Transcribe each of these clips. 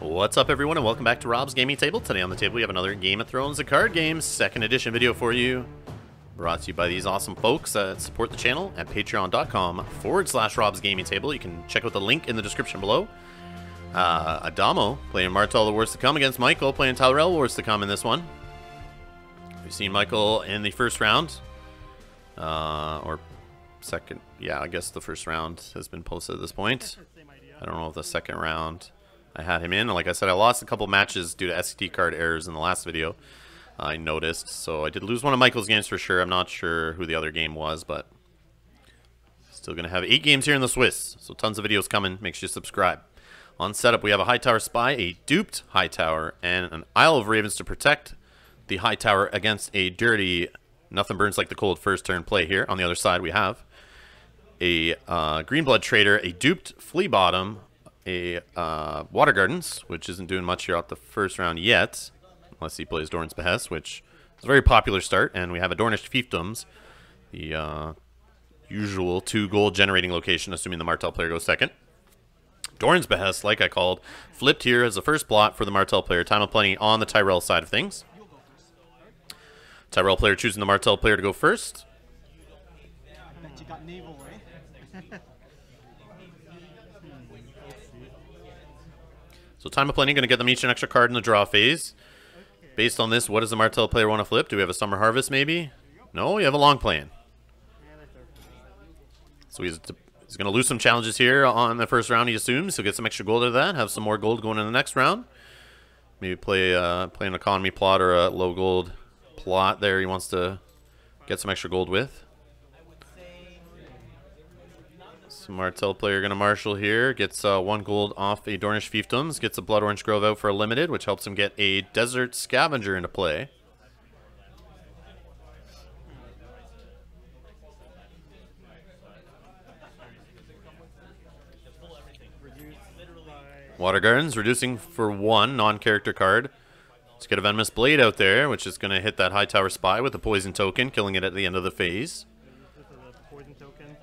What's up, everyone, and welcome back to Rob's Gaming Table. Today on the table we have another Game of Thrones, the card games, 2nd edition video for you. Brought to you by these awesome folks that support the channel at patreon.com/Rob's Gaming Table. You can check out the link in the description below. Adamo playing Martell, the Wars to Come, against Michael playing Tyrell, Wars to Come in this one. We've seen Michael in the first round. Or second. Yeah, I guess the first round has been posted at this point. I don't know if the second round I had him in. Like I said, I lost a couple matches due to SD card errors in the last video. I noticed. So I did lose one of Michael's games for sure. I'm not sure who the other game was, but still going to have 8 games here in the Swiss. So tons of videos coming. Make sure you subscribe. On setup, we have a Hightower Spy, a duped Hightower, and an Isle of Ravens to protect the Hightower against a dirty Nothing Burns Like the Cold first turn play here. On the other side, we have a Greenblood Trader, a duped Flea Bottom, a Water Gardens, which isn't doing much here out the first round yet, unless he plays Dorn's Behest, which is a very popular start. And we have a Dornish Fiefdoms, the usual 2 gold generating location, assuming the Martell player goes second. Dorn's Behest, like I called, flipped here as the first blot for the Martell player. Time of plenty on the Tyrell side of things. Tyrell player choosing the Martell player to go first. I bet you got naval, right? So time of plenty, going to get them each an extra card in the draw phase. Based on this, what does the Martell player want to flip? Do we have a Summer Harvest maybe? No, we have a Long Plan. So he's going to lose some challenges here on the first round, he assumes. He'll get some extra gold out of that, have some more gold going in the next round. Maybe play an economy plot or a low gold plot there he wants to get some extra gold with. So Martell player going to marshal here, gets 1 gold off a Dornish Fiefdoms, gets a Blood Orange Grove out for a limited, which helps him get a Desert Scavenger into play. Water Gardens reducing for 1 non-character card. Let's get a Venomous Blade out there, which is going to hit that Hightower Spy with a poison token, killing it at the end of the phase. This is a poison token.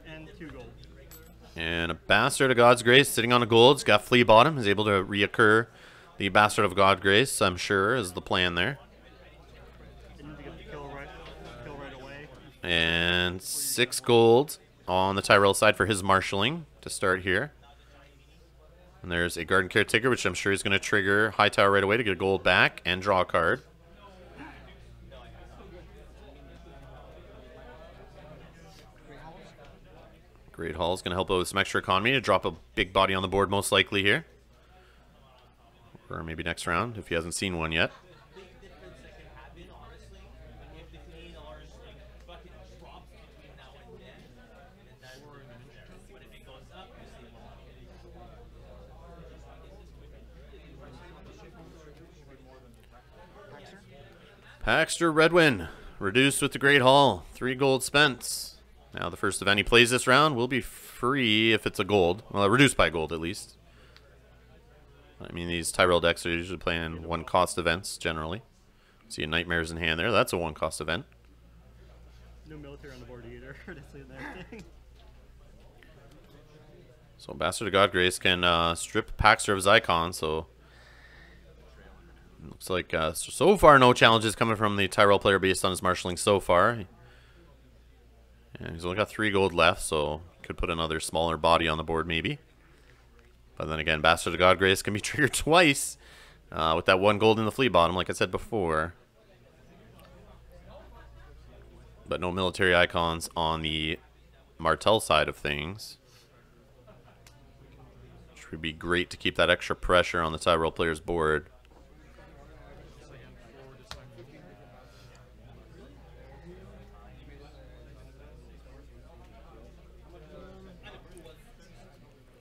And 2 gold. And a Bastard of God's Grace sitting on a gold. It's got Flea Bottom. Is able to reoccur the Bastard of God's Grace, I'm sure, is the plan there. Right away. And 6 gold on the Tyrell side for his marshalling to start here. And there's a Garden Caretaker, which I'm sure is going to trigger Hightower right away to get a gold back and draw a card. Great Hall is going to help out with some extra economy to drop a big body on the board most likely here. Or maybe next round if he hasn't seen one yet. Paxter Redwin, reduced with the Great Hall, 3 gold spent. Now the first event he plays this round will be free if it's a gold. Well, reduced by gold at least. I mean, these Tyrell decks are usually playing 1-cost events generally. See a Nightmares in hand there, that's a 1-cost event. No military on the board either. So Bastard of Godgrace can strip Paxter of his icon, so looks like so far no challenges coming from the Tyrell player based on his marshalling so far. And he's only got 3 gold left, so could put another smaller body on the board maybe. But then again, Bastard of Godgrace can be triggered twice with that 1 gold in the Flea Bottom, like I said before. But no military icons on the Martell side of things, which would be great to keep that extra pressure on the Tyrell player's board.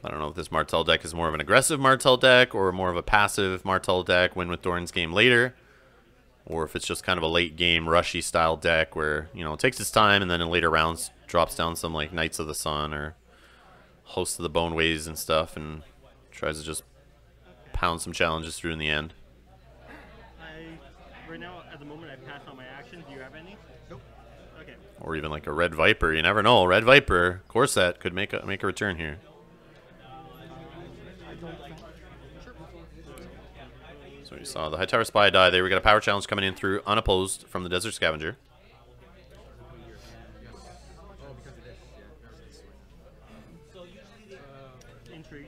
I don't know if this Martell deck is more of an aggressive Martell deck or more of a passive Martell deck, win with Dorn's game later. Or if it's just kind of a late game rushy style deck where, you know, it takes its time and then in later rounds drops down some like Knights of the Sun or Hosts of the Boneways and stuff and tries to just pound some challenges through in the end. Right now, at the moment, I passed on my actions. Do you have any? Nope. Okay. Or even like a Red Viper. You never know. Red Viper, Corset could make a return here. I don't defend. Sure. So you saw the High Tower Spy die there. We got a power challenge coming in through unopposed from the Desert Scavenger. Intrigue.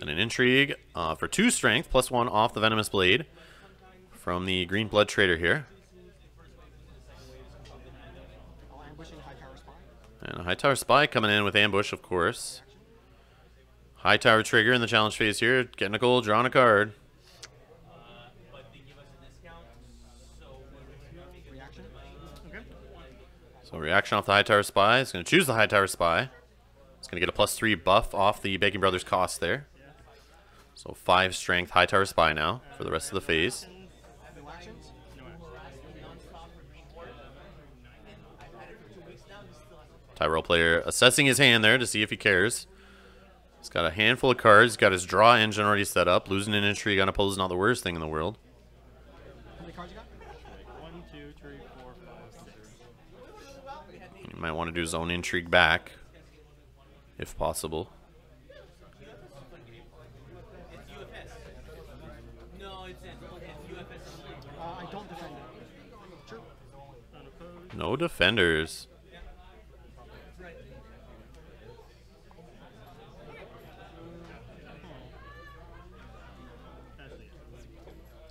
And an Intrigue for 2 strength, +1 off the Venomous Blade from the Green Blood Trader here. Ambushing High Tower Spy. And a High Tower Spy coming in with ambush, of course. High Tower Trigger in the challenge phase here. Getting a goal, drawing a card. Reaction. Okay. So reaction off the High Tower Spy. It's going to choose the High Tower Spy. It's going to get a +3 buff off the Baking Brothers cost there. So 5 strength High Tower Spy now for the rest of the phase. No actions. No Tyrell player assessing his hand there to see if he cares. He's got a handful of cards. He's got his draw engine already set up. Losing an Intrigue unopposed is not the worst thing in the world. How many cards you got? 1, 2, 3, 4, 5, 6. You might want to do his own Intrigue back, if possible. I don't defend it. Sure. Unopposed. No defenders.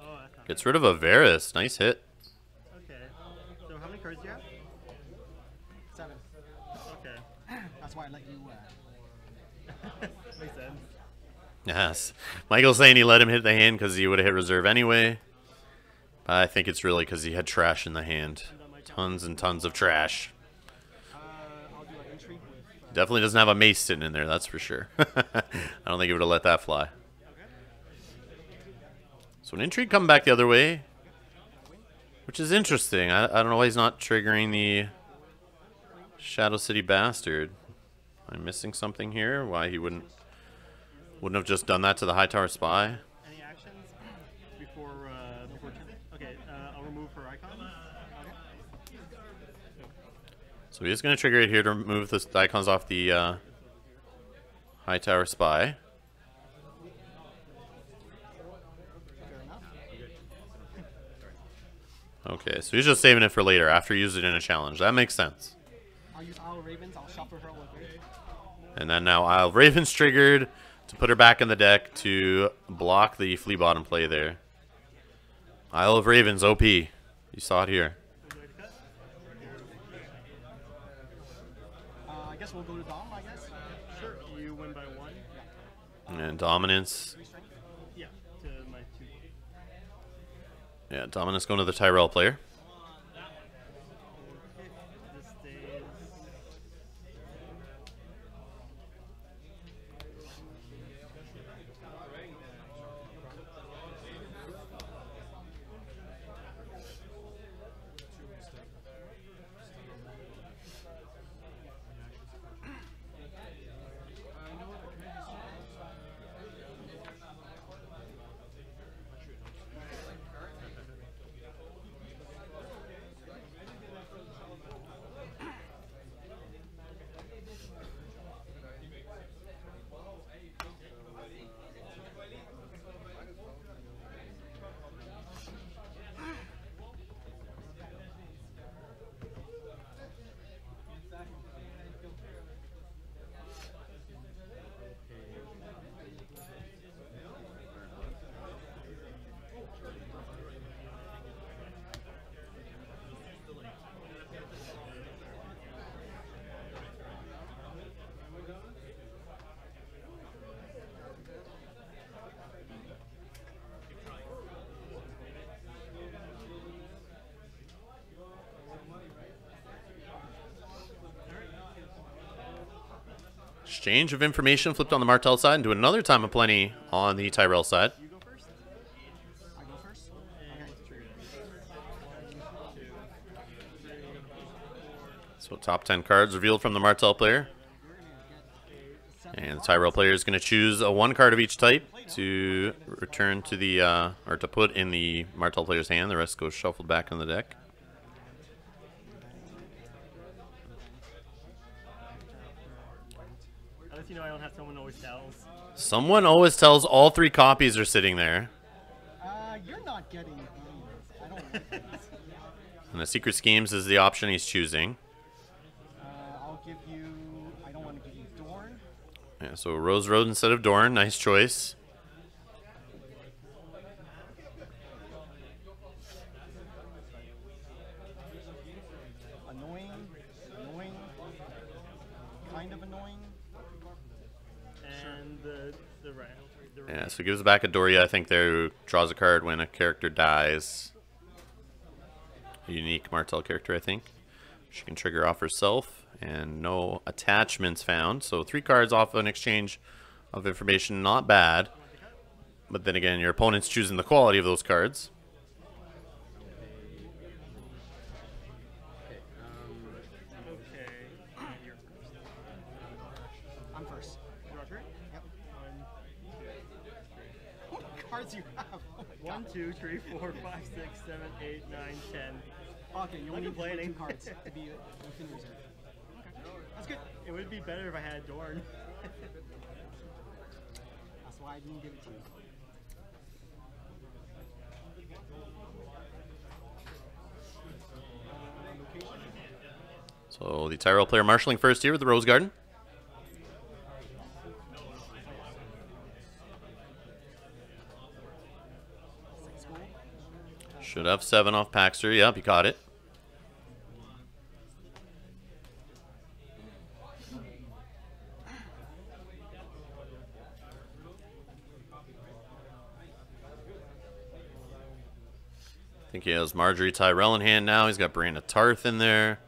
Oh, that's not Gets rid of a Varus. Nice hit. okay. So how many cards do you have? 7. Okay. That's why I let you. Makes sense. Yes. Michael's saying he let him hit the hand because he would have hit reserve anyway. But I think it's really because he had trash in the hand. Tons and tons of trash. I'll do an intrigue with. Definitely doesn't have a mace sitting in there, that's for sure. I don't think he would have let that fly. So an Intrigue coming back the other way, which is interesting. I don't know why he's not triggering the Shadow City Bastard. Am I missing something here? Why he wouldn't have just done that to the High Tower Spy? Any actions before okay, I'll remove her icon. So he is going to trigger it here to remove the icons off the High Tower Spy. Fair enough. Okay, so he's just saving it for later after he used it in a challenge. That makes sense. I'll use Isle of Ravens. I'll shuffle her with me. And then now Isle of Ravens triggered to put her back in the deck to block the Flea Bottom play there. Isle of Ravens, OP. You saw it here. I guess we'll go to Dom, I guess. Sure. You win by 1. And Dominance. 3 strength. Yeah. To my 2. Yeah, Dominance going to the Tyrell player. This stays. Exchange of information flipped on the Martell side into another time of plenty on the Tyrell side. You go first. I go first. So top 10 cards revealed from the Martell player. And the Tyrell player is going to choose a 1 card of each type to return to the, or to put in the Martell player's hand. The rest goes shuffled back in the deck. Unless you know I don't have someone always tells. Someone always tells all 3 copies are sitting there. You're not getting these. I don't like these. And the secret schemes is the option he's choosing. I'll give you. I don't want to give you Dorn. Yeah, so Rose Road instead of Dorn. Nice choice. Annoying. Kind of annoying. And the Yeah, so gives it back a Doria, I think there, who draws a card when a character dies. A unique Martell character, I think. She can trigger off herself, and no attachments found. So 3 cards off an exchange of information, not bad. But then again, your opponent's choosing the quality of those cards. I'm first. Yep. What cards you have? Oh my 1, 2, 3, 4, 5, 6, 7, 8, 9, 10. Okay, you only need complaining. 2 cards to be within reserve. Okay, that's good. It would be better if I had Dorn. That's why I didn't give it to you. So the Tyrell player marshalling first here with the Rose Garden. Should have 7 off Paxter. Yep, he caught it. I think he has Marjorie Tyrell in hand now. He's got Brianna Tarth in there.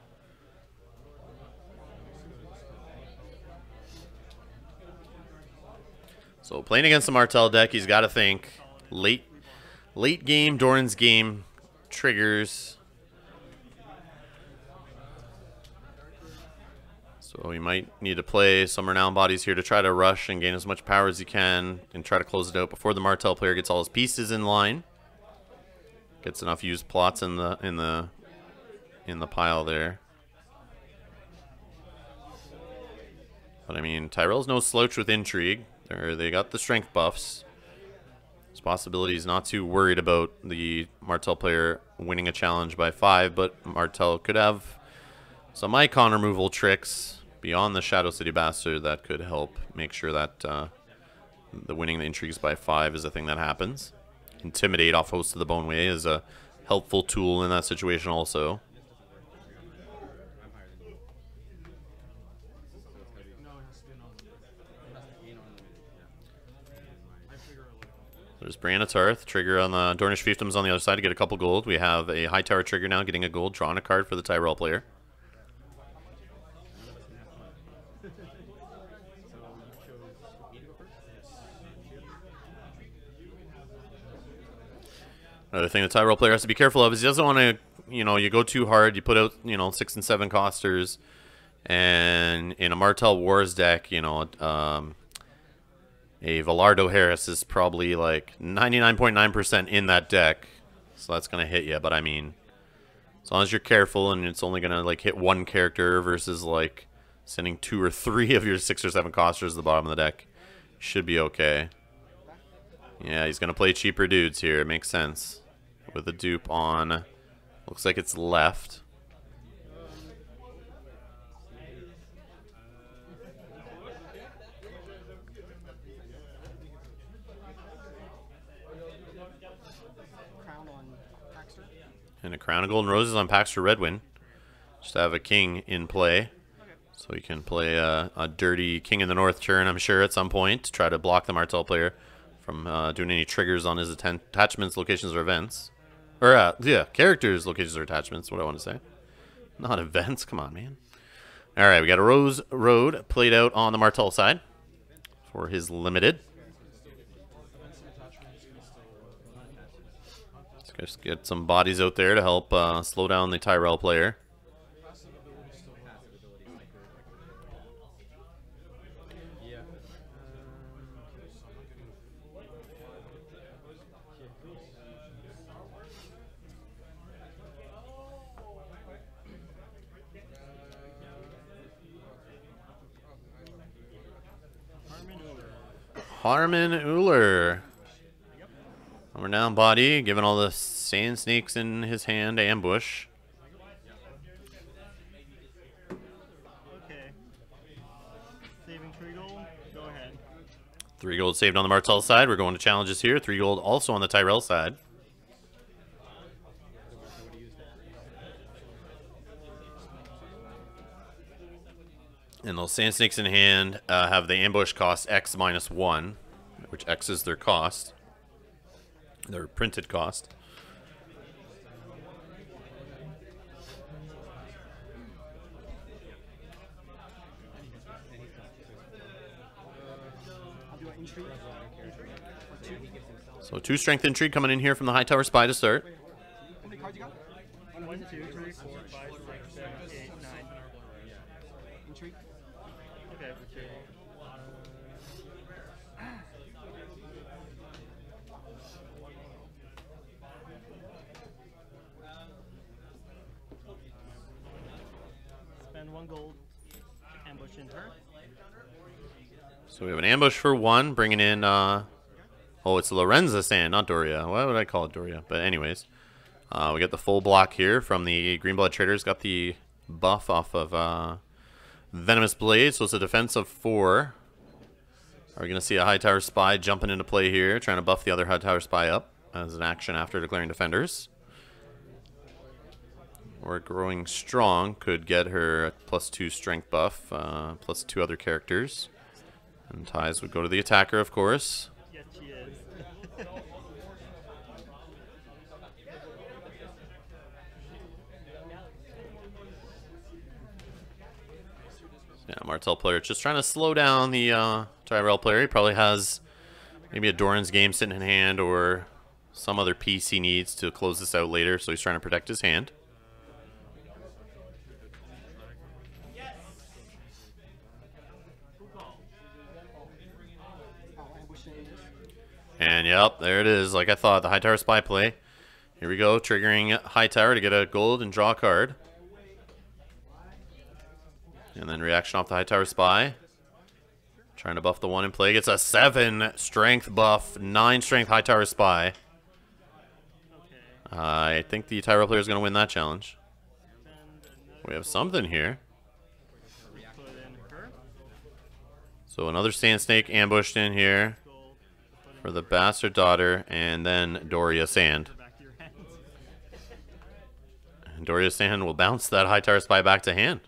So playing against the Martell deck, he's got to think late game, Doran's game triggers. So he might need to play some renowned bodies here to try to rush and gain as much power as he can and try to close it out before the Martell player gets all his pieces in line. Gets enough used plots in the pile there. But I mean, Tyrell's no slouch with intrigue. They got the strength buffs. There's possibilities not too worried about the Martell player winning a challenge by 5, but Martell could have some icon removal tricks beyond the Shadow City Bastard that could help make sure that the winning the intrigues by 5 is a thing that happens. Intimidate off Host of the Bone Way is a helpful tool in that situation also. There's Brianna Tarth, trigger on the Dornish Fiefdoms on the other side to get a couple gold. We have a High Tower trigger now, getting a gold, drawing a card for the Tyrell player. Another thing the Tyrell player has to be careful of is he doesn't want to, you go too hard, you put out, 6 and 7 costers, and in a Martell Wars deck, a Velardo Harris is probably like 99.9% in that deck, so that's going to hit you. But I mean, as long as you're careful and it's only going to like hit 1 character versus like sending 2 or 3 of your 6 or 7 costers to the bottom of the deck, should be okay. Yeah, he's going to play cheaper dudes here. It makes sense. With a dupe on, looks like it's left. And a Crown of Golden Roses on Paxter Redwin. Just to have a king in play. So you can play a dirty King in the North turn, I'm sure, at some point, to try to block the Martell player from doing any triggers on his attachments, locations, or events. Or, yeah, characters, locations, or attachments, what I want to say. Not events, come on, man. Alright, we got a Rose Road played out on the Martell side for his limited. Let's just get some bodies out there to help slow down the Tyrell player. Harmon Uller. We're down body, giving all the sand snakes in his hand ambush. Okay. Saving 3 gold. Go ahead. 3 gold saved on the Martell side. We're going to challenges here. 3 gold also on the Tyrell side. And those sand snakes in hand have the ambush cost X minus 1, which X is their cost. Their printed cost. So 2 strength intrigue coming in here from the Hightower Spy to start. How many cards you got? 1, 2, 3, 4, 5, 6, 7, 8, 9. Intrigue. Okay. Spend 1 gold. Ambush in her. So we have an ambush for 1, bringing in, oh, it's Lorenza Sand, not Doria. Why would I call it Doria? But anyways, we got the full block here from the Greenblood Traders. Got the buff off of Venomous Blade, so it's a defense of 4. Are we going to see a Hightower Spy jumping into play here, trying to buff the other Hightower Spy up as an action after declaring defenders? Or Growing Strong could get her a +2 strength buff, plus 2 other characters. And ties would go to the attacker, of course. Yes, she is. Yeah, Martell player just trying to slow down the Tyrell player. He probably has maybe a Doran's game sitting in hand or some other piece he needs to close this out later, so he's trying to protect his hand. And yep, there it is. Like I thought, the Hightower Spy play. Here we go, triggering Hightower to get a gold and draw a card. And then reaction off the Hightower Spy. Trying to buff the 1 in play. Gets a 7 strength buff, 9 strength Hightower Spy. I think the Tyrell player is going to win that challenge. We have something here. So another Sand Snake ambushed in here for the Bastard Daughter, and then Doria Sand. And Doria Sand will bounce that Hightower Spy back to hand.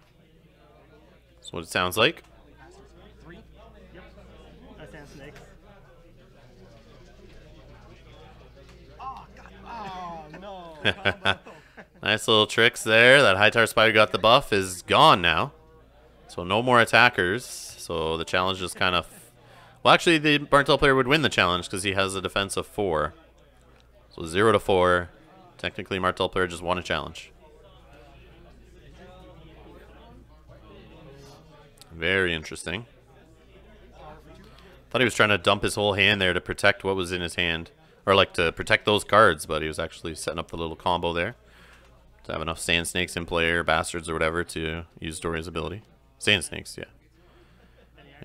That's what it sounds like. 3. Yep. Sand snakes. Oh, God. Oh, no. Nice little tricks there. That Hightower Spy who got the buff is gone now. So no more attackers. So the challenge is kind of... Well, actually, the Martell player would win the challenge because he has a defense of 4. So 0 to 4. Technically, Martell player just won a challenge. Very interesting. Thought he was trying to dump his whole hand there to protect what was in his hand. Or like to protect those cards, but he was actually setting up the little combo there. To have enough Sand Snakes in play or Bastards or whatever to use Doria's ability. Sand Snakes, yeah.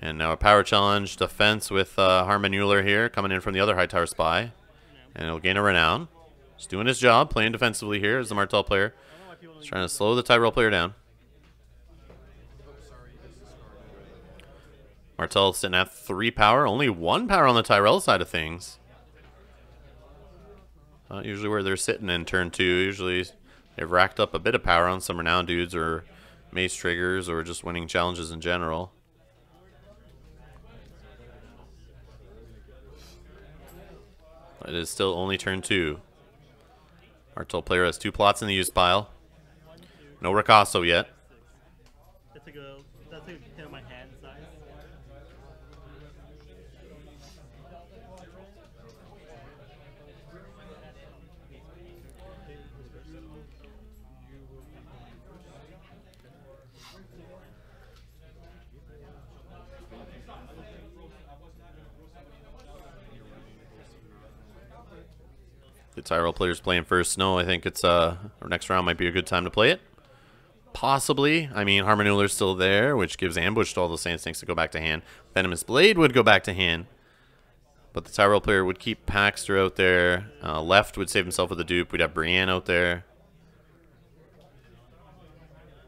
And now a power challenge defense with Harmon Euler here coming in from the other Hightower Spy. And he'll gain a renown. Just doing his job, playing defensively here as the Martell player. He's trying to slow the Tyrell player down. Martell sitting at 3 power. Only 1 power on the Tyrell side of things. Not usually where they're sitting in turn 2. Usually they've racked up a bit of power on some renowned dudes or mace triggers or just winning challenges in general. It is still only turn 2. Martell player has 2 plots in the use pile. No Ricasso yet. That's a hit on my hand size. The Tyrell player's playing first snow. I think it's our next round might be a good time to play it. Possibly. I mean, Harmon Euler's still there, which gives ambush to all the Sand Snakes to go back to hand. Venomous Blade would go back to hand. But the Tyrell player would keep Paxter out there. Left would save himself with a dupe. We'd have Brienne out there.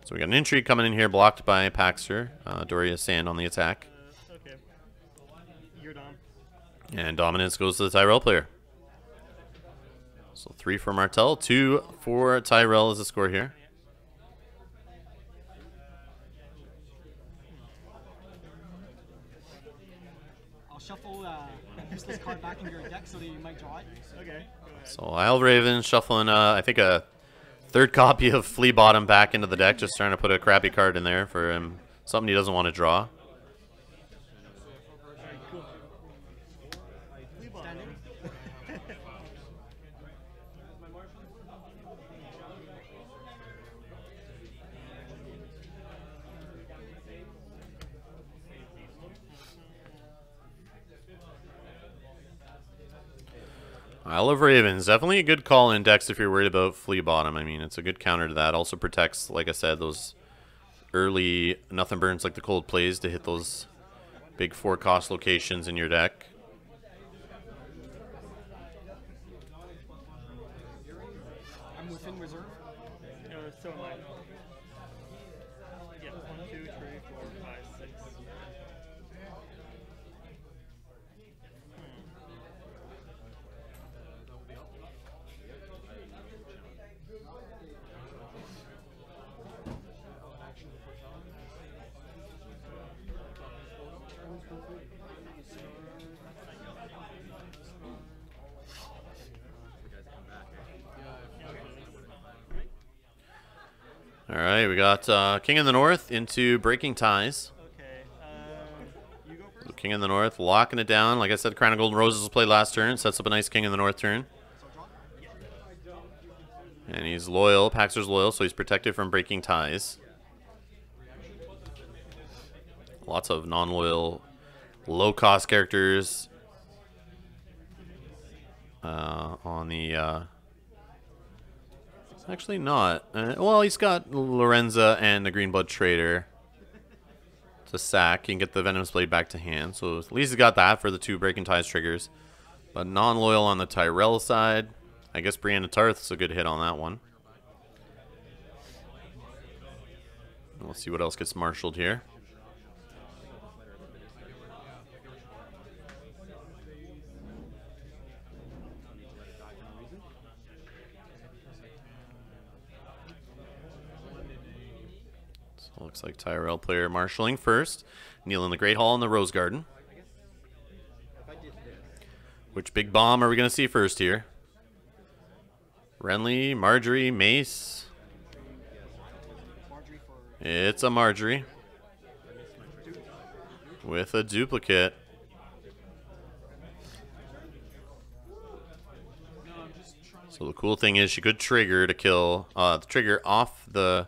So we got an intrigue coming in here, blocked by Paxter. Doria Sand on the attack. Okay. You're done. And dominance goes to the Tyrell player. So 3 for Martell, 2 for Tyrell is the score here. I'll shuffle a useless card back into your deck so that you might draw it. Okay. Go ahead. So Isle of Ravens shuffling, I think, a 3rd copy of Flea Bottom back into the deck, just trying to put a crappy card in there for him, something he doesn't want to draw. Standing. Isle of Ravens, definitely a good call in decks if you're worried about Flea Bottom. I mean, it's a good counter to that. Also protects, like I said, those early nothing burns like the cold plays to hit those big 4-cost locations in your deck. I'm within reserve. So am I. Yeah, 1, 2, 3, 4, 5, 6. All right, we got King in the North into Breaking Ties. Okay. You go first. So King in the North, locking it down. Like I said, Crown of Golden Roses will play last turn. Sets up a nice King in the North turn. And he's loyal. Paxter's loyal, so he's protected from Breaking Ties. Lots of non-loyal, low-cost characters on the... actually not. Well, he's got Lorenza and the Greenblood Trader to sack. He can get the Venomous Blade back to hand. So at least he's got that for the 2 Breaking Ties triggers. But non-loyal on the Tyrell side. I guess Brienne of Tarth's a good hit on that one. We'll see what else gets marshaled here. So looks like Tyrell player marshalling first. Kneel in the Great Hall in the Rose Garden. Which big bomb are we going to see first here? Renly, Marjorie, Mace. It's a Marjorie. With a duplicate. So the cool thing is she could trigger to kill. The trigger off the...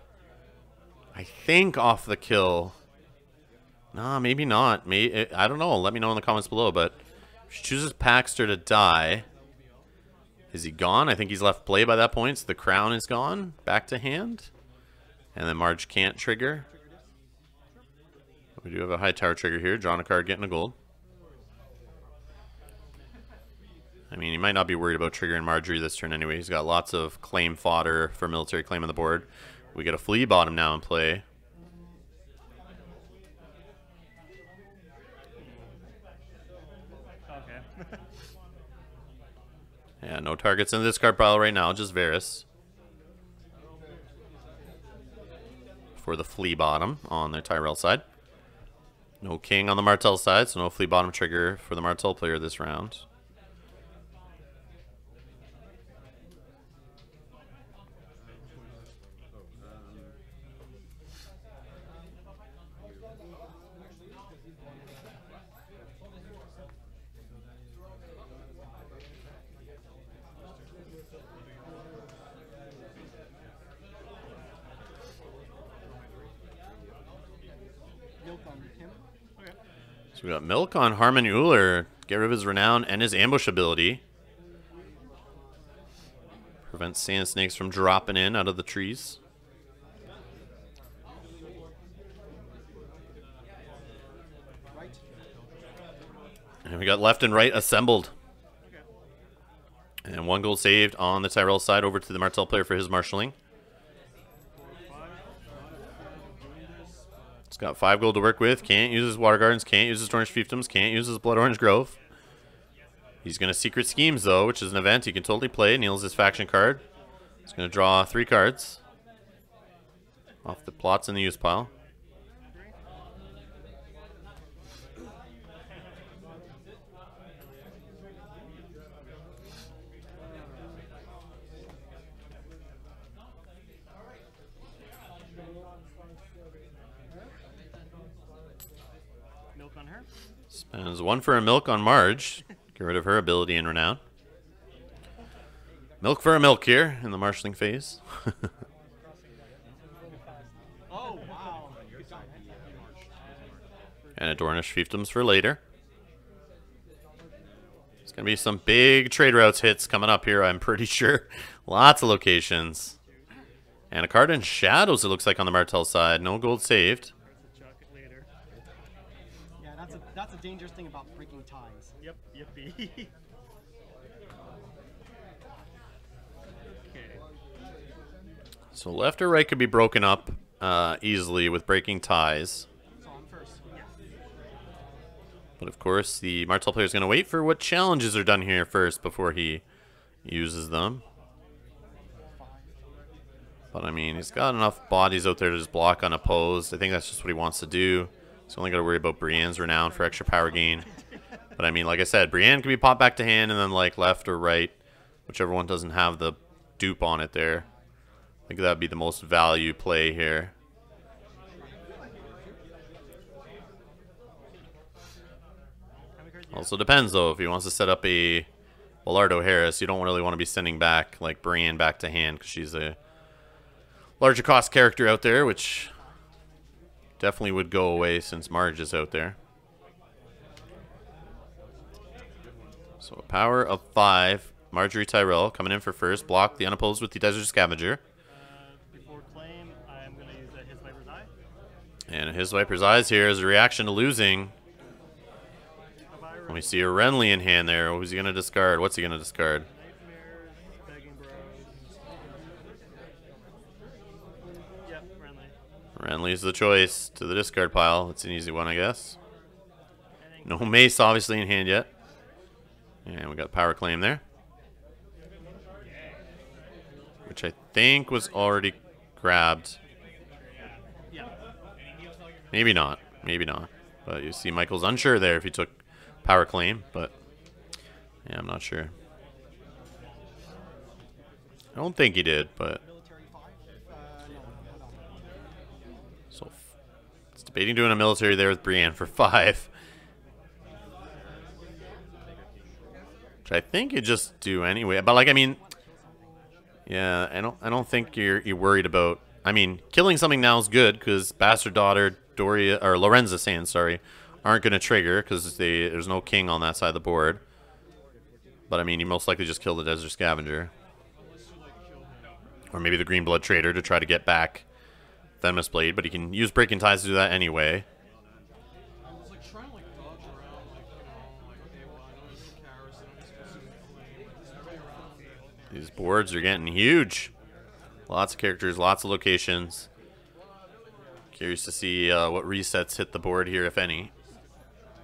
I think off the kill. Nah, maybe not. I don't know. Let me know in the comments below. But if she chooses Paxter to die, is he gone? I think he's left play by that point. So the crown is gone. Back to hand. And then Marge can't trigger. We do have a high tower trigger here. Drawing a card, getting a gold. I mean, he might not be worried about triggering Marjorie this turn anyway. He's got lots of claim fodder for military claim on the board. We get a Flea Bottom now in play. Okay. Yeah, no targets in this card pile right now, just Varys. For the Flea Bottom on the Tyrell side. No King on the Martell side, so no Flea Bottom trigger for the Martell player this round. So we got Milk on Harmon Uller. Get rid of his renown and his ambush ability. Prevents sand snakes from dropping in out of the trees. And we got left and right assembled. And 1 gold saved on the Tyrell side over to the Martell player for his marshalling. He's got 5 gold to work with. Can't use his Water Gardens. Can't use his Orange Fiefdoms. Can't use his Blood Orange Grove. He's going to Secret Schemes, though, which is an event he can totally play. Kneels his faction card. He's going to draw 3 cards off the plots in the use pile. Milk on her. Spends 1 for a milk on Marge. Get rid of her ability in Renown. Milk for a milk here in the marshalling phase. Oh, wow. And a Dornish Fiefdoms for later. There's going to be some big trade routes hits coming up here, I'm pretty sure. Lots of locations. And a card in Shadows, it looks like, on the Martell side. No gold saved. Yeah, that's a dangerous thing about breaking ties. Yep, yippee. Okay. So left or right could be broken up easily with breaking ties. So I'm first. But of course, the Martell player is going to wait for what challenges are done here first before he uses them. But I mean, he's got enough bodies out there to just block unopposed. I think that's just what he wants to do. He's only got to worry about Brienne's Renown for extra power gain. But I mean, like I said, Brienne can be popped back to hand and then like left or right, whichever one doesn't have the dupe on it there. I think that would be the most value play here. Also depends though, if he wants to set up a Ballardo Harris, you don't really want to be sending back like Brienne back to hand because she's a larger cost character out there, which definitely would go away since Marge is out there. So a power of 5. Marjorie Tyrell coming in for first. Block the unopposed with the Desert Scavenger. Before claim, I'm going to use His Viper's Eye. And His Viper's Eyes here is a reaction to losing. We see a Renly in hand there. Who's he going to discard? What's he going to discard? Nightmares, Begging Bros. Yep, Renly. Renly's the choice to the discard pile. It's an easy one, I guess. No Mace obviously in hand yet. And we got Power Claim there. Which I think was already grabbed. Maybe not. Maybe not. But you see Michael's unsure there if he took Power Claim. But yeah, I'm not sure. I don't think he did, but... So it's debating doing a military there with Brienne for 5. Which I think you just do anyway. But like, I mean, yeah, I don't think you're worried about. I mean, killing something now is good because Bastard Daughter, Doria or Lorenza Sands, sorry, aren't going to trigger because there's no king on that side of the board. But I mean, you most likely just kill the Desert Scavenger, or maybe the Green Blood Trader to try to get back Venomous Blade. But you can use Breaking Ties to do that anyway. These boards are getting huge. Lots of characters, lots of locations. Curious to see what resets hit the board here, if any,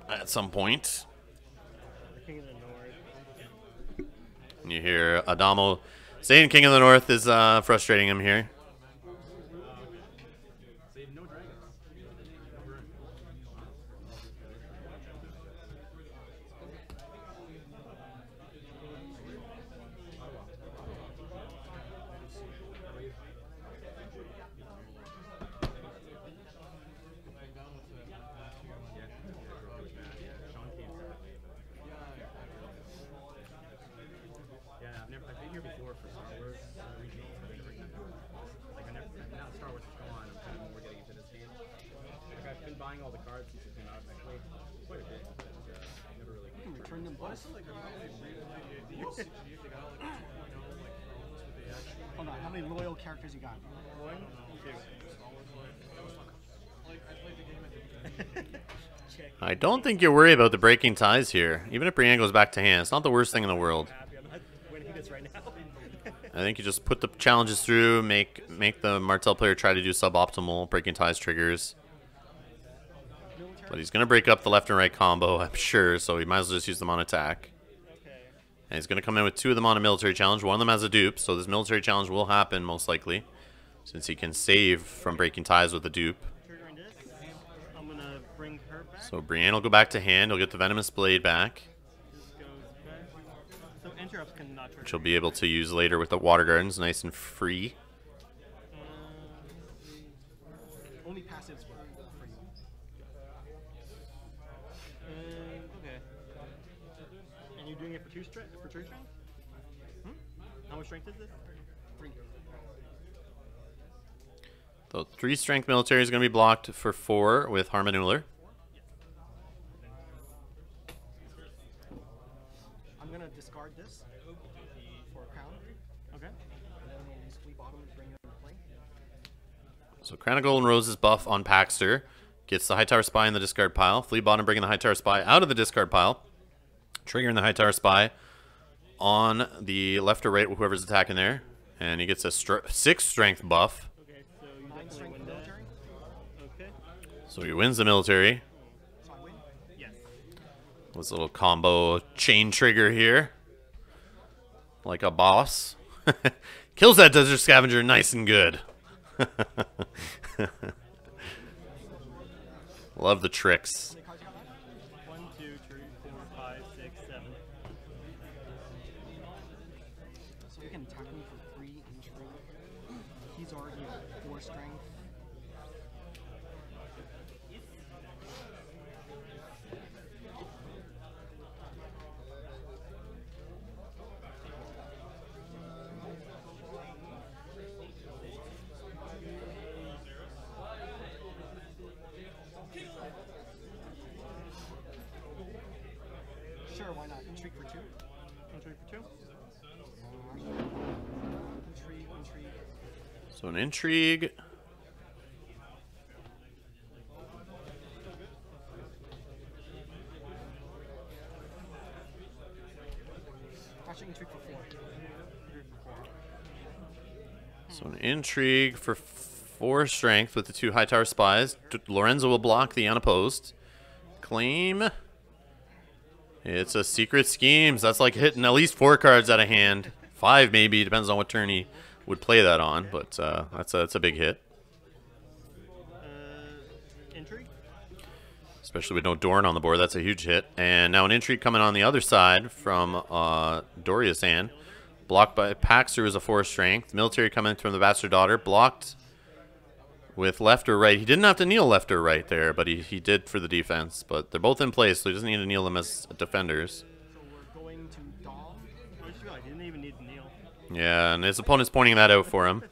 at some point. King of the North. And you hear Adamo saying King of the North is frustrating him here. Buying all the cards since it came out, I played quite a bit. Never really. You can return them both. Hold on, how many loyal characters you got? 1, 2. Check. I don't think you worry about the breaking ties here. Even if Brienne goes back to hand, it's not the worst thing in the world. Happy I'm not winning this right now. I think you just put the challenges through, make the Martell player try to do suboptimal breaking ties triggers. But he's going to break up the left and right combo, I'm sure, so he might as well just use them on attack. Okay. And he's going to come in with 2 of them on a military challenge. One of them has a dupe, so this military challenge will happen most likely, since he can save from breaking ties with a dupe. Triggering this. I'm gonna bring her back. So Brienne will go back to hand. He'll get the Venomous Blade back, This goes back. So interrupts cannot trigger. which he'll be able to use later with the Water Gardens, nice and free. Only passives for you. Okay. And you're doing it for 2 strength? For 3 strength? How much strength is this? 3. The 3 strength military is going to be blocked for 4 with Harmonular. I'm gonna discard this for a crown. Okay. And then we'll use flea bottom to bring it into play. So Crown of Golden Roses buff on Paxter. Gets the High Tower Spy in the discard pile. Flea Bottom bringing the High Tower Spy out of the discard pile. Triggering the High Tower Spy on the left or right, whoever's attacking there. And he gets a 6 strength buff. Okay, so you 9 definitely strength win that. military. Okay. So he wins the military. So I win. Yes. This little combo chain trigger here. Like a boss. Kills that Desert Scavenger nice and good. Love the tricks. How many cards you got left? 1, 2, 3, 4, 5, 6, 7. So you can attack me for 3 injury. He's already at 4 strength. Sure, why not? Intrigue for 2. Intrigue for 2. Intrigue. So an intrigue. Actually, intrigue for 4. So an intrigue for 4 strength with the 2 High Tower Spies. Lorenzo will block the unopposed. Claim. It's a Secret Schemes. That's like hitting at least 4 cards out of hand. 5 maybe, depends on what turn he would play that on, but that's a big hit. Intrigue. Especially with no Dorn on the board, that's a huge hit. And now an intrigue coming on the other side from Doria's hand. Blocked by Paxter is a 4 strength. Military coming from the Bastard Daughter. Blocked with left or right. He didn't have to kneel left or right there, but he did for the defense. But they're both in place, so he doesn't need to kneel them as defenders. So we're going to Dom. I just realized he didn't even need to kneel. Yeah, and his opponent's pointing that out for him.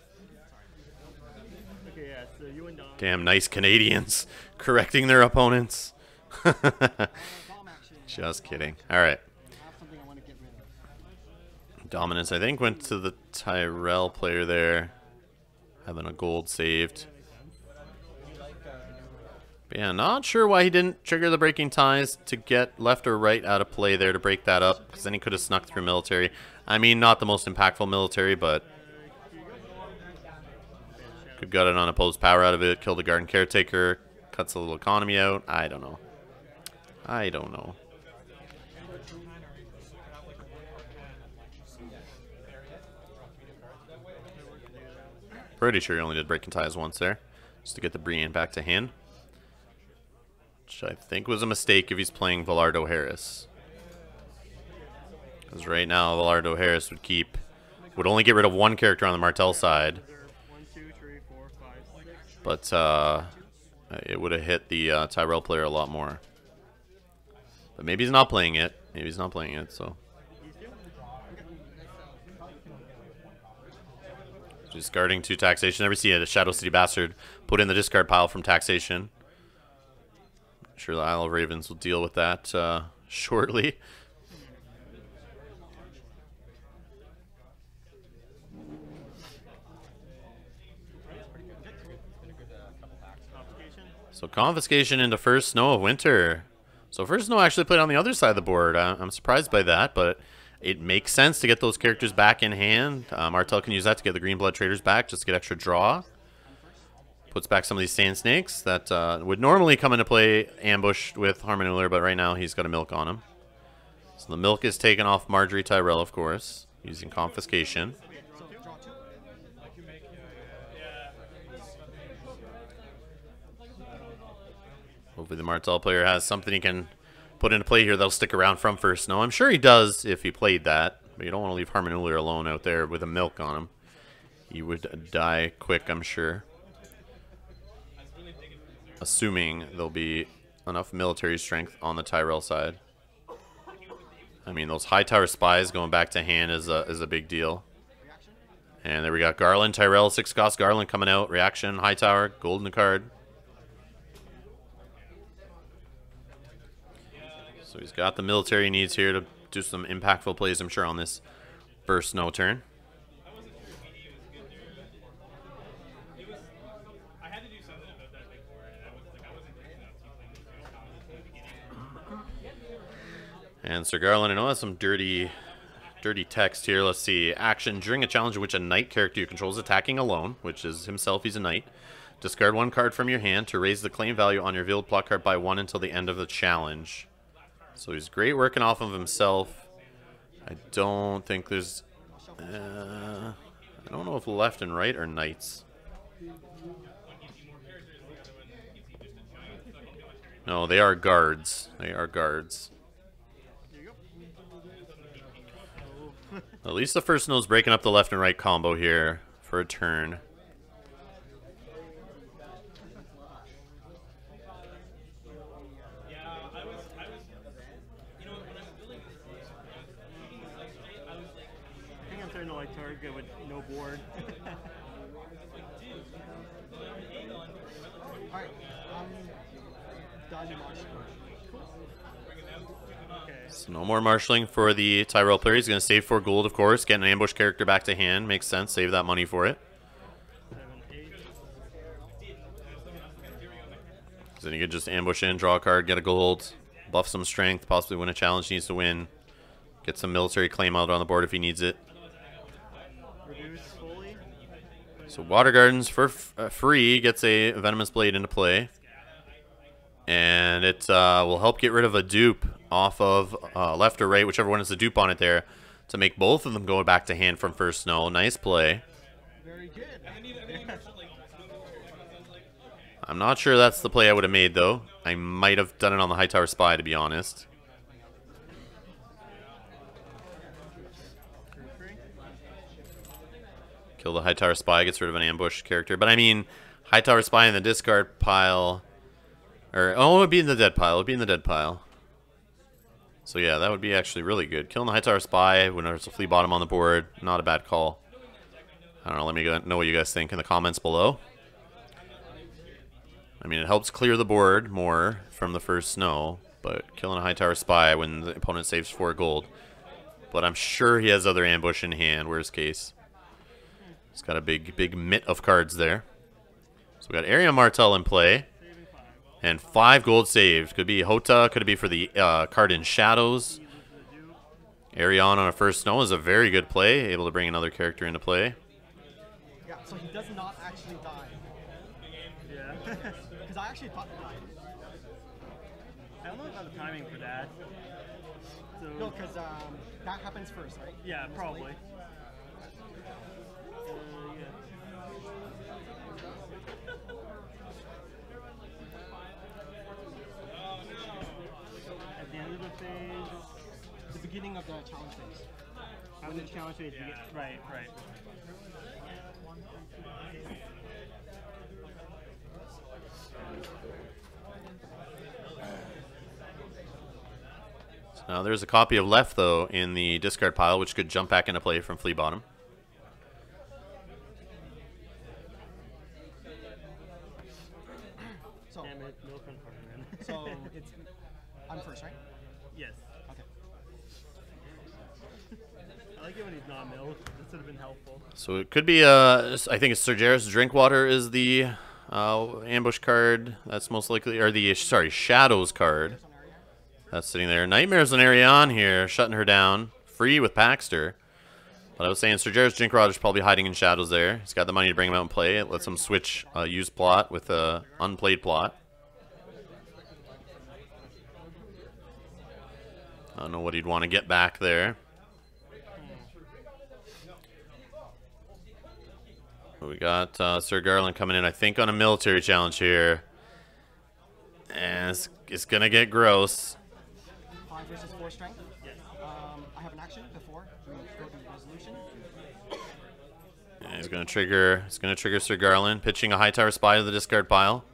Okay, yeah, so you and Dom. Damn nice Canadians correcting their opponents. Dom action. Just kidding. All right. I have something I want to get rid of. Dominance, I think, went to the Tyrell player there. Having a gold saved. But yeah, not sure why he didn't trigger the breaking ties to get left or right out of play there to break that up, because then he could have snuck through military. I mean, not the most impactful military, but could gut an unopposed power out of it, kill the Garden Caretaker, cuts a little economy out. I don't know. I don't know. Pretty sure he only did breaking ties once there, just to get the Brienne back to hand. Which I think was a mistake if he's playing Velardo Harris. Because right now, Velardo Harris would only get rid of 1 character on the Martell side. 1, 2, 3, 4, 5, 6. But it would have hit the Tyrell player a lot more. But maybe he's not playing it. Maybe he's not playing it, so. Discarding 2 taxation. Never see a Shadow City Bastard put in the discard pile from taxation. I'm sure the Isle of Ravens will deal with that shortly. Confiscation. So confiscation into first snow of winter. So first no actually played on the other side of the board. I'm surprised by that, but it makes sense to get those characters back in hand. Martell can use that to get the green blood traders back, just to get extra draw. Puts back some of these sand snakes that would normally come into play ambushed with Harmonular, but right now he's got a milk on him. So the milk is taken off Marjorie Tyrell, of course, using confiscation. So draw 2. Hopefully the Martell player has something he can put into play here that'll stick around from first. No, I'm sure he does if he played that, but you don't want to leave Harmonular alone out there with a milk on him. He would die quick, I'm sure. Assuming there'll be enough military strength on the Tyrell side. I mean, those high tower spies going back to hand is a big deal. And there we got Garland, Tyrell, 6 cost Garland coming out. Reaction, high tower, gold in the card. So he's got the military he needs here to do some impactful plays, I'm sure, on this first no turn. And Sir Garland, I know has some dirty text here. Let's see. Action. During a challenge in which a knight character you control is attacking alone, which is himself, he's a knight, discard 1 card from your hand to raise the claim value on your revealed plot card by 1 until the end of the challenge. So he's great working off of himself. I don't think there's... I don't know if left and right are knights. No, they are guards. They are guards. At least the first no's breaking up the left and right combo here for a turn. I think I'm starting to like target with no board. Alright, done march. Okay. So no more marshalling for the Tyrell player. He's going to save 4 gold, of course. Get an ambush character back to hand. Makes sense. Save that money for it. 7, 8. Then you could just ambush in, draw a card, get a gold, buff some strength, possibly win a challenge he needs to win. Get some military claim out on the board if he needs it. Reduce fully. So Water Gardens for free gets a Venomous Blade into play. And it will help get rid of a dupe off of left or right, whichever one is the dupe on it there, to make both of them go back to hand from first snow. Nice play. Very good. I'm not sure that's the play I would have made, though. I might have done it on the High Tower Spy, to be honest. Kill the High Tower Spy, gets rid of an ambush character. But I mean, High Tower Spy in the discard pile... Or, oh, it would be in the dead pile. It would be in the dead pile. So yeah, that would be actually really good. Killing the High Tower Spy when there's a flea bottom on the board, not a bad call. I don't know, let me know what you guys think in the comments below. I mean, it helps clear the board more from the first snow, but killing a High Tower Spy when the opponent saves 4 gold. But I'm sure he has other ambush in hand, worst case. He's got a big mitt of cards there. So we got Area Martell in play. And 5 gold saved. Could be Hota, could it be for the card in Shadows. Arion on a first snow is a very good play, able to bring another character into play. Yeah, so he does not actually die. Yeah. Because I actually thought he died. I don't know about the timing for that. So, No, because that happens first, right? yeah, probably. Yeah. At the end of the phase, The beginning of the challenge phase. how did the challenge phase begin? Right, right. Now there's a copy of Left, though, in the discard pile, which could jump back into play from Flea Bottom. So, Damn it, milk on Hartman. so it's... I'm first, right? Yes. Okay. I like it when he's not milk. This would have been helpful. So it could be, I think it's Sir Jarrus Drinkwater is the ambush card. That's most likely, or the, sorry, Shadows card. That's sitting there. Nightmares and Ariane here, shutting her down. Free with Paxter. But I was saying Sir Jared's Jinkrod is probably hiding in shadows there. He's got the money to bring him out and play. It lets him switch used plot with unplayed plot. I don't know what he'd want to get back there. We got Sir Garland coming in, I think, on a military challenge here. And it's going to get gross. 5 versus 4 strength. I have an action before we go to resolution. And he's going to trigger. It's going to trigger Sir Garland, pitching a high tower spy to the discard pile.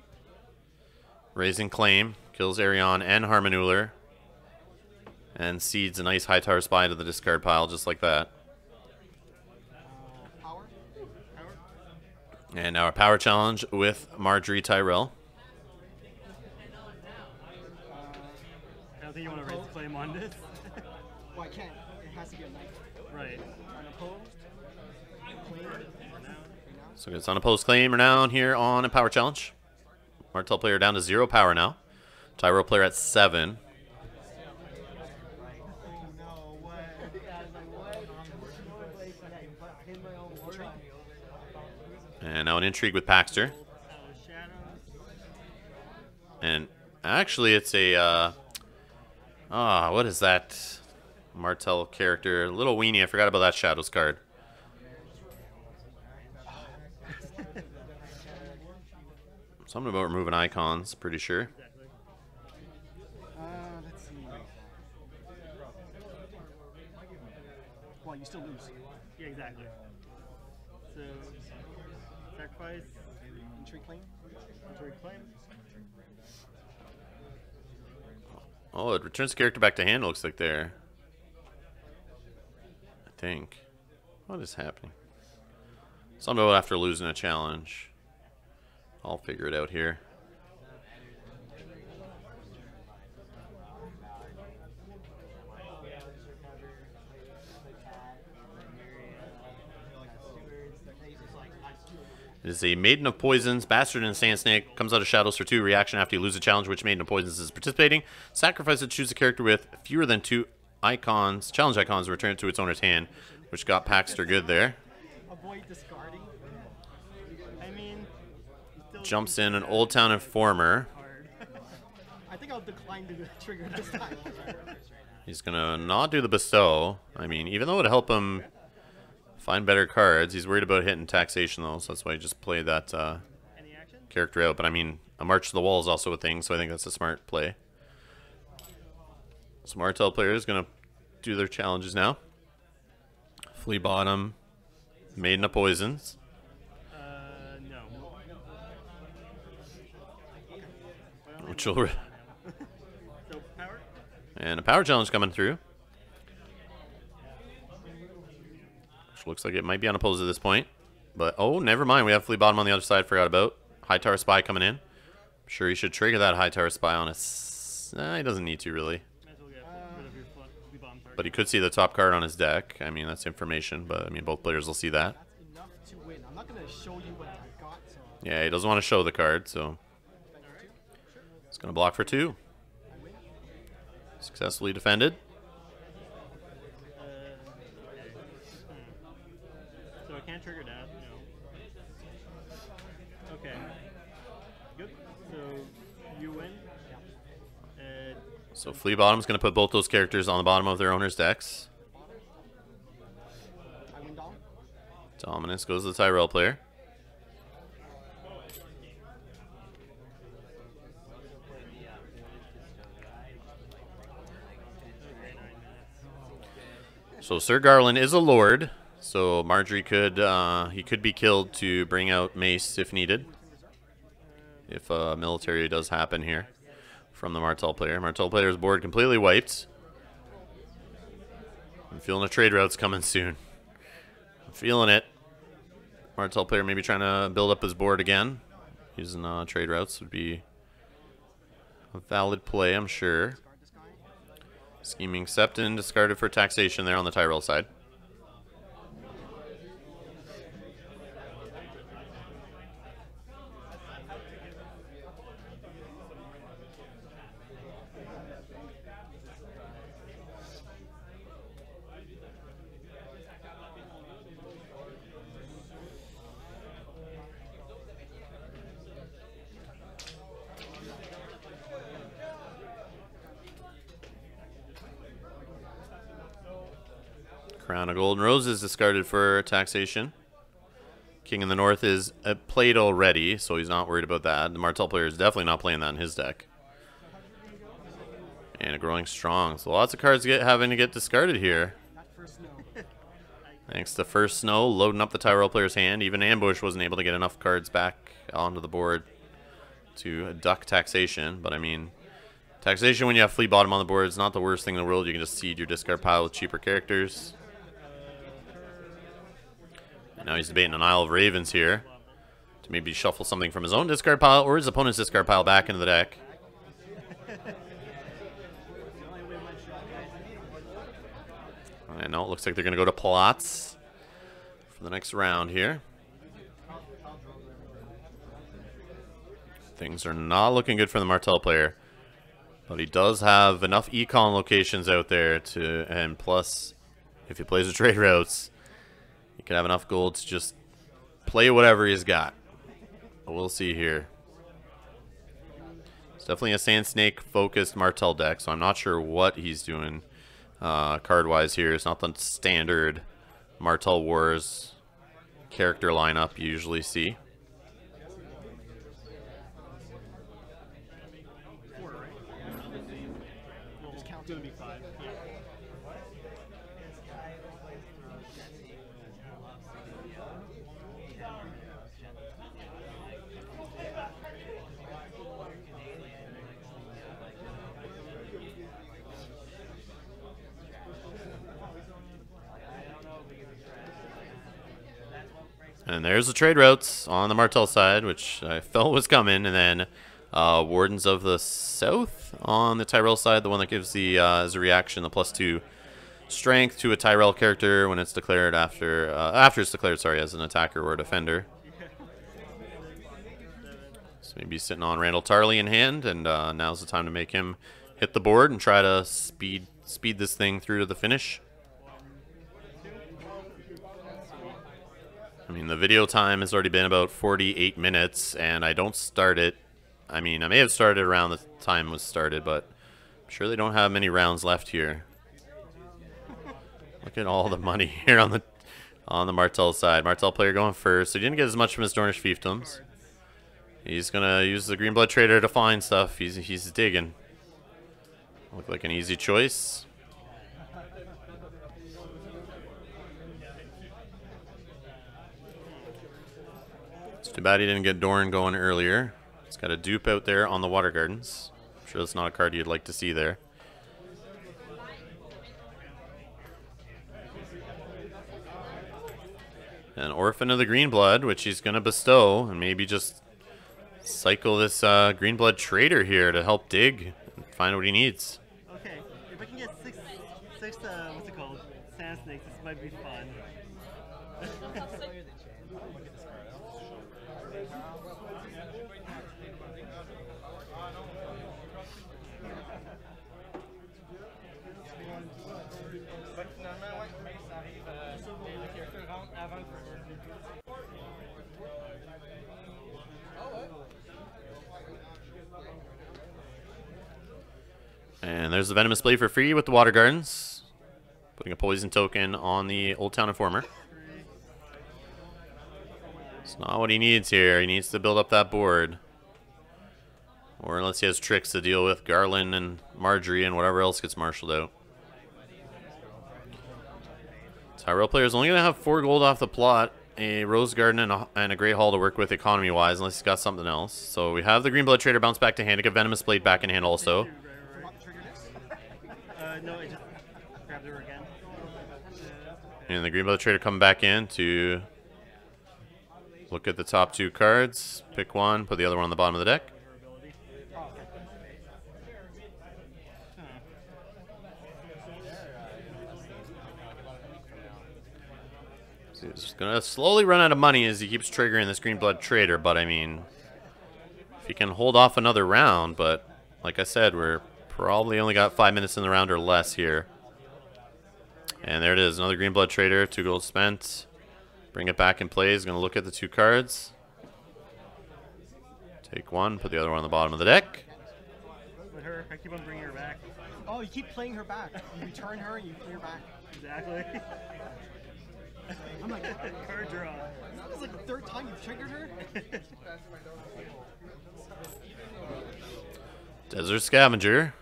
Raising claim, kills Ariane and Harmonular, and seeds a nice high tower spy to the discard pile, just like that. Power. And now our power challenge with Marjorie Tyrell. I don't think you want to raise claim on this. Well, I can't. It has to be a knife. Right. Unopposed. Claim. So it's unopposed claim renown here on a power challenge. Martell player down to 0 power now. Tyrell player at 7. No way. And now an intrigue with Paxter. And actually it's a what is that Martell character? Little weenie, I forgot about that Shadows card. Something about removing icons, pretty sure. Let's see. Well, you still lose. Yeah, exactly. So, sacrifice, Intrigue claim. intrigue claim. Oh, it returns the character back to hand, looks like there. I think. What is happening? Something about after losing a challenge. I'll figure it out here. It is a Maiden of Poisons, Bastard and Sand Snake. Comes out of Shadows for 2. Reaction after you lose a challenge which Maiden of Poisons is participating. Sacrifice it, choose a character with fewer than 2 icons, challenge icons, return it to its owner's hand, which got Paxter good there. Avoid discarding. I mean, Jumps in an Old Town Informer. I think I'll decline to trigger this time. He's going to not do the Bestow. I mean, even though it would help him find better cards, he's worried about hitting taxation, though, so that's why he just played that any action? character out. But, I mean, a March to the Wall is also a thing, so I think that's a smart play. So Martell player is going to do their challenges now. Flea Bottom, Maiden of Poisons. No. Which will So, power? and a power challenge coming through. Which looks like it might be unopposed at this point. But, oh, never mind. We have Flea Bottom on the other side. Forgot about. High Tower Spy coming in. I'm sure he should trigger that High Tower Spy on us. Nah, he doesn't need to, really. Might as well get rid of your flea bomb target. But he could see the top card on his deck. I mean, that's information. But, I mean, both players will see that. That's enough to win. I'm not going to show you what I got. So Yeah, he doesn't want to show the card, so it's going to block for 2. Successfully defended. So I can't trigger that, no. Okay. Good. So you win. So Flea Bottom's going to put both those characters on the bottom of their owner's decks. I win Dom. Dominance goes to the Tyrell player. So Sir Garland is a lord, so Marjorie could he could be killed to bring out Mace if needed. If military does happen here from the Martell player. Martell player's board completely wiped. I'm feeling a trade route's coming soon. I'm feeling it. Martell player maybe trying to build up his board again. Using trade routes would be a valid play, I'm sure. Discard this guy. Scheming accepted and discarded for taxation there on the Tyrell side. Crown of Golden Roses discarded for taxation. King in the North is played already, so he's not worried about that. The Martell player is definitely not playing that in his deck. And a Growing Strong. So lots of cards having to get discarded here. Thanks to First Snow loading up the Tyrell player's hand. Even Ambush wasn't able to get enough cards back onto the board to duck taxation. But I mean, taxation when you have Flea Bottom on the board is not the worst thing in the world. You can just seed your discard pile with cheaper characters. And now he's debating an Isle of Ravens here to maybe shuffle something from his own discard pile or his opponent's discard pile back into the deck. And now it looks like they're going to go to Plots for the next round here. Things are not looking good for the Martell player. But he does have enough econ locations out there to, and plus, if he plays the trade routes, he could have enough gold to just play whatever he's got. But we'll see here. It's definitely a Sand Snake focused Martell deck, so I'm not sure what he's doing card-wise here. It's not the standard Martell Wars character lineup you usually see. It's gonna be 5. Yeah. And there's the trade routes on the Martell side, which I felt was coming. And then Wardens of the South on the Tyrell side, the one that gives the as a reaction the +2 strength to a Tyrell character when it's declared after it's declared, sorry, as an attacker or a defender. So maybe sitting on Randall Tarley in hand, and now's the time to make him hit the board and try to speed this thing through to the finish. I mean, the video time has already been about 48 minutes, and I don't start it. I mean, I may have started around the time was started, but I'm sure they don't have many rounds left here. Look at all the money here on the Martell side. Martell player going first. So he didn't get as much from his Dornish Fiefdoms. He's gonna use the Greenblood Trader to find stuff. He's digging. Look like an easy choice. It's too bad he didn't get Dorn going earlier. He's got a dupe out there on the Water Gardens. I'm sure that's not a card you'd like to see there. An Orphan of the Greenblood, which he's going to bestow, and maybe just cycle this Greenblood Trader here to help dig and find what he needs. Okay, if I can get six what's it called? Sand snakes, this might be fun. And there's the Venomous Blade for free with the Water Gardens. Putting a poison token on the Old Town Informer. It's not what he needs here. He needs to build up that board. Or unless he has tricks to deal with Garland and Marjorie and whatever else gets marshaled out. Tyrell player is only going to have 4 gold off the plot, a Rose Garden and a Great Hall to work with economy-wise, unless he's got something else. So we have the Greenblood Trader bounce back to hand to get Venomous Blade back in hand also. No, I just grabbed her again. And the Greenblood Trader coming back in to look at the top 2 cards, pick one, put the other one on the bottom of the deck. So he's going to slowly run out of money as he keeps triggering this Greenblood Trader, but I mean, if he can hold off another round, but like I said, we're probably only got 5 minutes in the round or less here. And there it is, another Greenblood Trader, 2 gold spent. Bring it back in play. He's going to look at the 2 cards. Take one, put the other one on the bottom of the deck. Let her. I keep on bringing her back. Oh, you keep playing her back. You return her and you play her back. Exactly. I'm like, Card draw. that was like the third time you've triggered her. Desert Scavenger.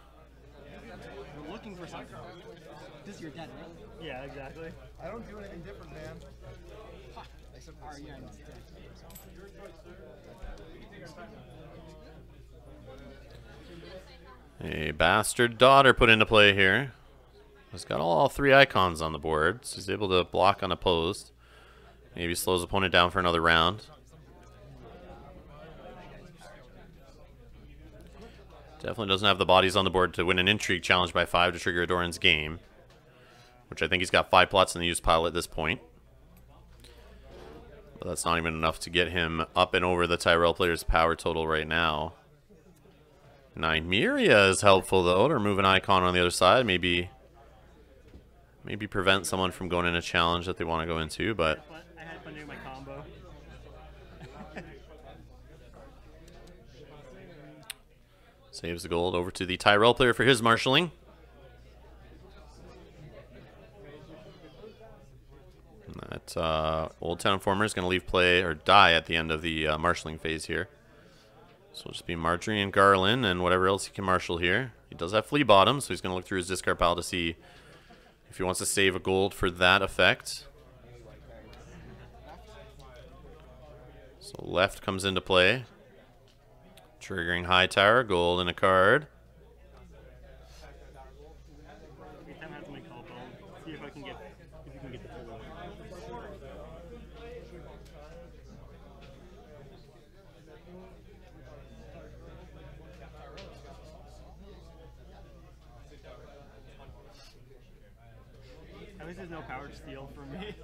We're looking for something. This is your dead, right? Yeah, exactly. I don't do anything different, man. Fuck. Alright, yeah, it's dead. A bastard daughter put into play here. He's got all three icons on the board, so he's able to block unopposed. Maybe slows opponent down for another round. Definitely doesn't have the bodies on the board to win an intrigue challenge by 5 to trigger Adoran's game, which I think he's got 5 plots in the used pile at this point. But that's not even enough to get him up and over the Tyrell player's power total right now. Nymeria is helpful though to remove an icon on the other side. Maybe prevent someone from going in a challenge that they want to go into, but I had fun doing my combo. saves the gold over to the Tyrell player for his marshalling. That Old Town Informer is going to leave play or die at the end of the marshalling phase here. So it'll just be Marjorie and Garland and whatever else he can marshal here. He does have Flea Bottom, so he's going to look through his discard pile to see if he wants to save a gold for that effect. So left comes into play. Triggering High Tower, gold and a card. Every time I have to make call ball. See if I can get the full one. At least there's no power to steal from me.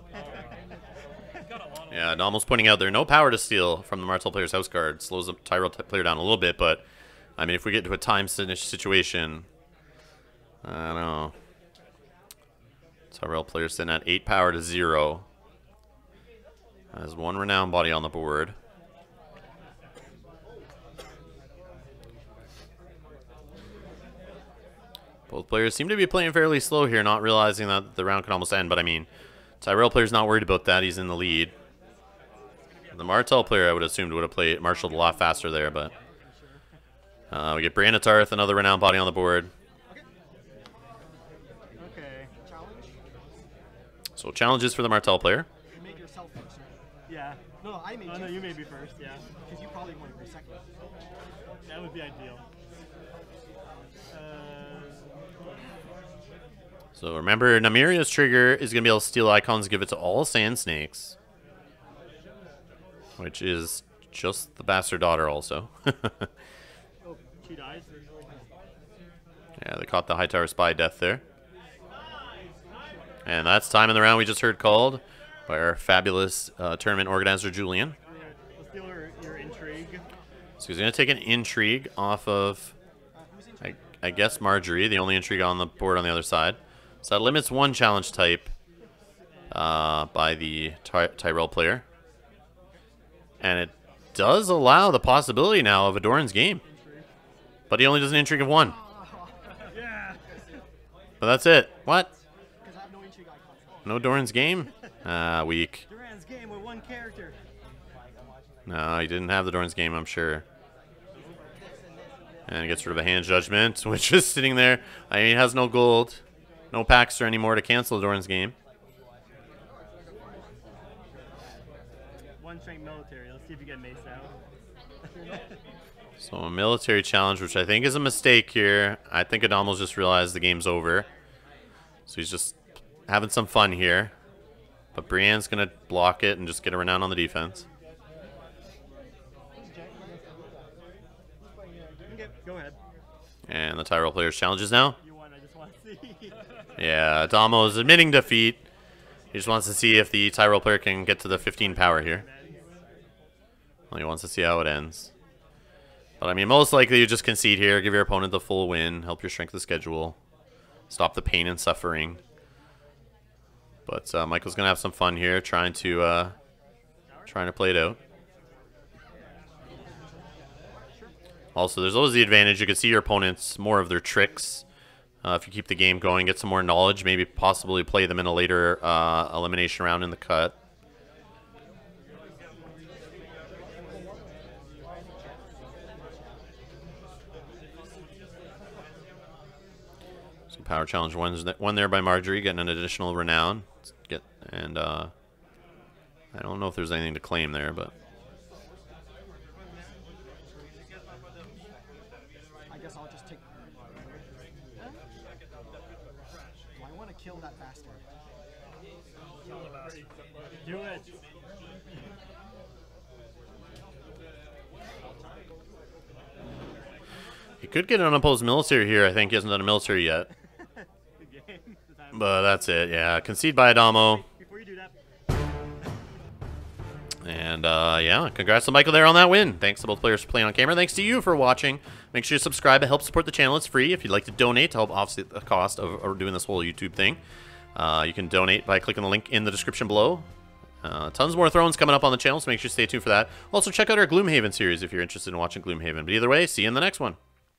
Yeah, and almost pointing out there, no power to steal from the Martell player's house card. Slows the Tyrell player down a little bit, but I mean, if we get to a time finish situation, I don't know. Tyrell player sitting at 8 power to 0. Has 1 renown body on the board. Both players seem to be playing fairly slow here, not realizing that the round can almost end, but I mean, Tyrell player's not worried about that. He's in the lead. The Martell player, I would assume, would have marshaled a lot faster there, but we get Brianna Tarth, another renowned body on the board. Okay. Challenge? So challenges for the Martell player. You made yourself first, right? Yeah. No, I made Oh you. no, you may be first. Yeah. Because you probably won for second. That would be ideal. So remember, Namiria's trigger is going to be able to steal icons, give it to all Sand Snakes, which is just the Bastard Daughter also. Oh, she dies. Yeah, they caught the High Tower Spy death there. And that's time in the round we just heard called by our fabulous tournament organizer, Julian. Let's steal your intrigue. So he's going to take an intrigue off of, I guess, Marjorie, the only intrigue on the board on the other side. So that limits one challenge type by the Tyrell player. And it does allow the possibility now of a Doran's game. But he only does an intrigue of 1. Yeah. But that's it. What? Because I have no intrigue icons. No Doran's game? Weak. Duran's game with 1 character. No, he didn't have the Doran's game, I'm sure. And he gets rid of a hand judgment, which is sitting there. I mean, he has no gold. No Paxter anymore to cancel Doran's game. 1 strength military. Let's see if you get maced out. So a military challenge, which I think is a mistake here. I think Adamo's just realized the game's over. So he's just having some fun here. But Brienne's going to block it and just get a renown on the defense. Okay, go ahead. And the Tyrell player's challenges now. You won. I just want to see. Yeah, Adamo is admitting defeat. He just wants to see if the Tyrell player can get to the 15 power here. Well, he wants to see how it ends. But I mean, most likely you just concede here, give your opponent the full win, help your strength of schedule, stop the pain and suffering. But Michael's gonna have some fun here, trying to play it out. Also, there's always the advantage. You can see your opponents, more of their tricks. If you keep the game going, get some more knowledge, maybe possibly play them in a later elimination round in the cut. So power challenge one there by Marjorie, getting an additional renown. I don't know if there's anything to claim there, but I guess I'll just take. Do I want to kill that bastard? Do it. he could get an unopposed military here. I think he hasn't done a military yet. Good game. But that's it, yeah. Concede by Adamo. Before you do that, And, yeah, congrats to Michael there on that win. Thanks to both players for playing on camera. Thanks to you for watching. Make sure you subscribe. It helps support the channel. It's free. If you'd like to donate to help offset the cost of doing this whole YouTube thing, you can donate by clicking the link in the description below. Tons more Thrones coming up on the channel, so make sure you stay tuned for that. Also, check out our Gloomhaven series if you're interested in watching Gloomhaven. But either way, see you in the next one.